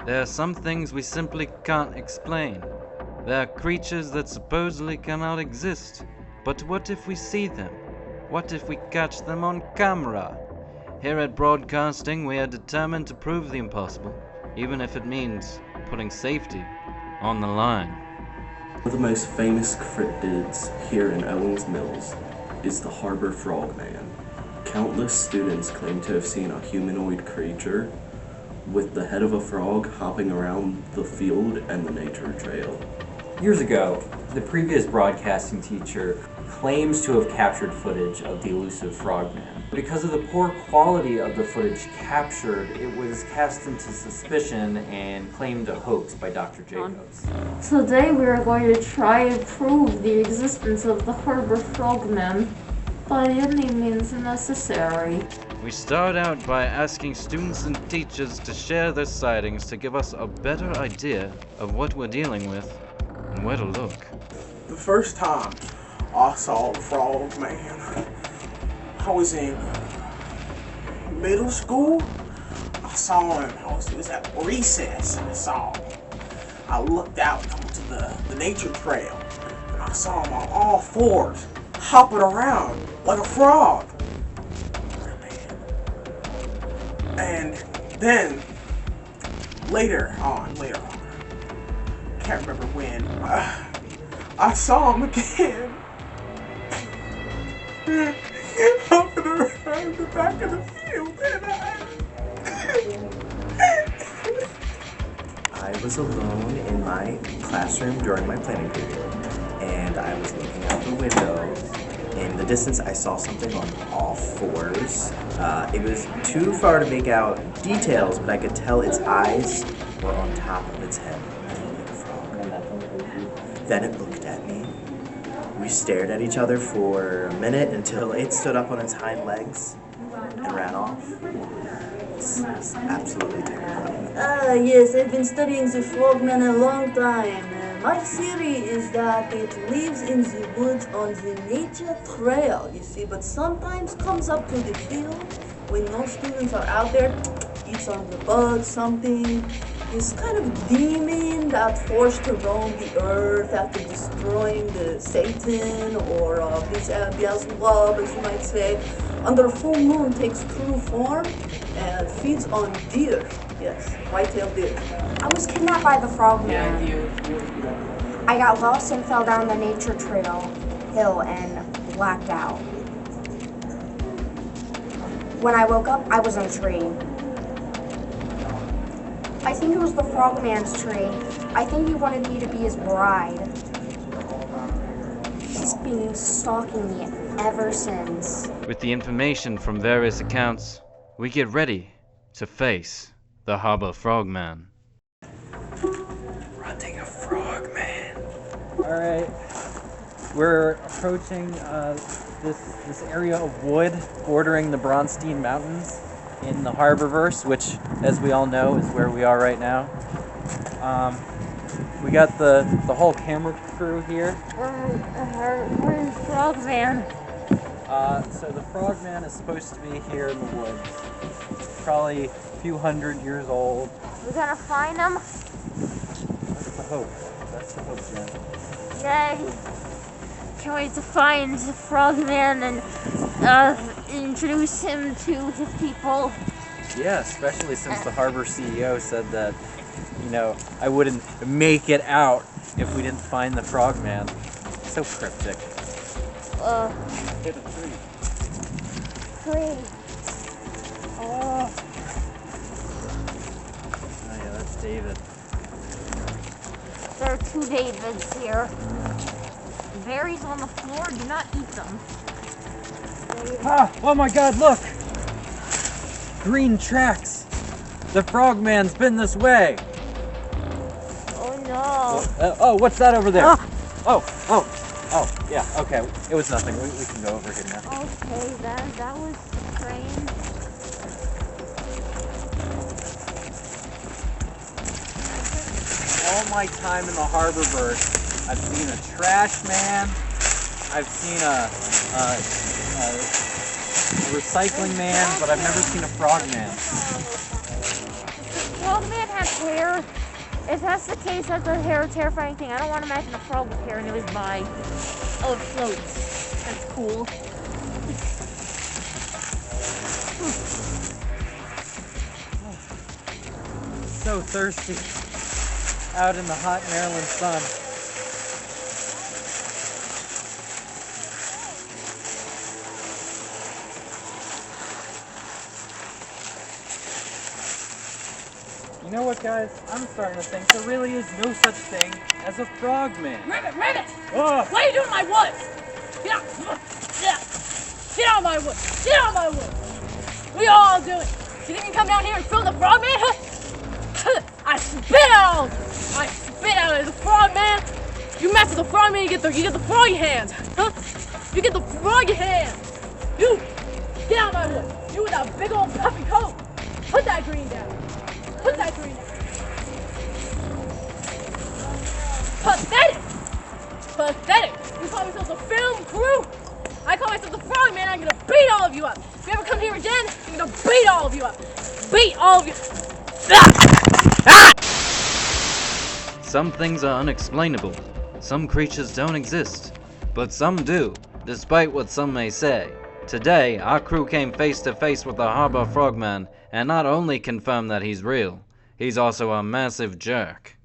There are some things we simply can't explain. There are creatures that supposedly cannot exist. But what if we see them? What if we catch them on camera? Here at Broadcasting, we are determined to prove the impossible, even if it means putting safety on the line. One of the most famous cryptids here in Owings Mills is the Harbour Frogman. Countless students claim to have seen a humanoid creature with the head of a frog hopping around the field and the nature trail. Years ago, the previous broadcasting teacher claims to have captured footage of the elusive frogman. Because of the poor quality of the footage captured, it was cast into suspicion and claimed a hoax by Dr. Jacobs. Today we are going to try and prove the existence of the Harbour Frogman by any means necessary. We start out by asking students and teachers to share their sightings to give us a better idea of what we're dealing with and where to look. The first time I saw the Frogman, I was in middle school. I saw him. It was at recess. I saw him. I looked out coming to the nature trail, and I saw him on all fours, hopping around like a frog. And then later on, can't remember when, I saw him again. Hopping around the back of the field, and I was alone in my classroom during my planning period, and I was looking out the window. In the distance, I saw something on all fours. It was too far to make out details, but I could tell its eyes were on top of its head, like a frog. Then it looked at me. We stared at each other for a minute until it stood up on its hind legs and ran off. It's absolutely terrifying. Yes, I've been studying the frogman a long time. My theory is that it lives in the woods on the nature trail, you see, but sometimes comes up to the field when no students are out there, eats on the bug, something. This kind of demon that forced to roam the earth after destroying the Satan or Beelzebub, as you might say, under a full moon takes true form and feeds on deer. Yes, white-tailed deer. I was kidnapped by the frogman. I got lost and fell down the nature trail hill and blacked out. When I woke up, I was in a tree. I think it was the frogman's tree. I think he wanted me to be his bride. He's been stalking me ever since. With the information from various accounts, we get ready to face the Harbour Frogman. Hunting a frogman. Alright, we're approaching this area of wood bordering the Bronstein Mountains in the Harborverse, which, as we all know, is where we are right now. We got the whole camera crew here. Where's Frogman? So the frogman is supposed to be here in the woods. Probably a few hundred years old. We gonna find him? That's the hope. That's the hope, Jen. Yay! Can't wait to find the Frogman and introduce him to his people. Yeah, especially since the Harbour CEO said that, I wouldn't make it out if we didn't find the frogman. So cryptic. Hit a tree. Oh yeah, that's David. There are two Davids here. Berries on the floor, do not eat them. Oh my god, look! Green tracks! The frogman's been this way! Oh no. Oh, what's that over there? Oh, yeah, okay. It was nothing. We can go over here now. Okay, that was strange. All my time in the Harborverse, I've seen a trash man, I've seen a recycling man, but I've never seen a frog man. Frogman has hair? If that's the case, that's a terrifying thing. I don't want to imagine a frog with hair near his body. Oh, it floats. That's cool. So thirsty. Out in the hot Maryland sun. You know what, guys? I'm starting to think there really is no such thing as a frogman. Ribbit! Oh. What are you doing in my woods? Get out! Get out of my woods! Get out of my woods! What are you all doing? You think you can come down here and film the frogman? I spit out! I spit out of the frogman! You mess with the frogman, you get the froggy hands! Huh? You get the froggy hands! You! Get out of my woods! You with that big old puffy coat! Put that green down! Put that green down! Pathetic! Pathetic! You call yourselves a film crew? I call myself the frogman, I'm gonna beat all of you up! If you ever come here again, I'm gonna beat all of you up! Beat all of you! Some things are unexplainable. Some creatures don't exist. But some do, despite what some may say. Today, our crew came face to face with the Harbour Frogman and not only confirmed that he's real, he's also a massive jerk.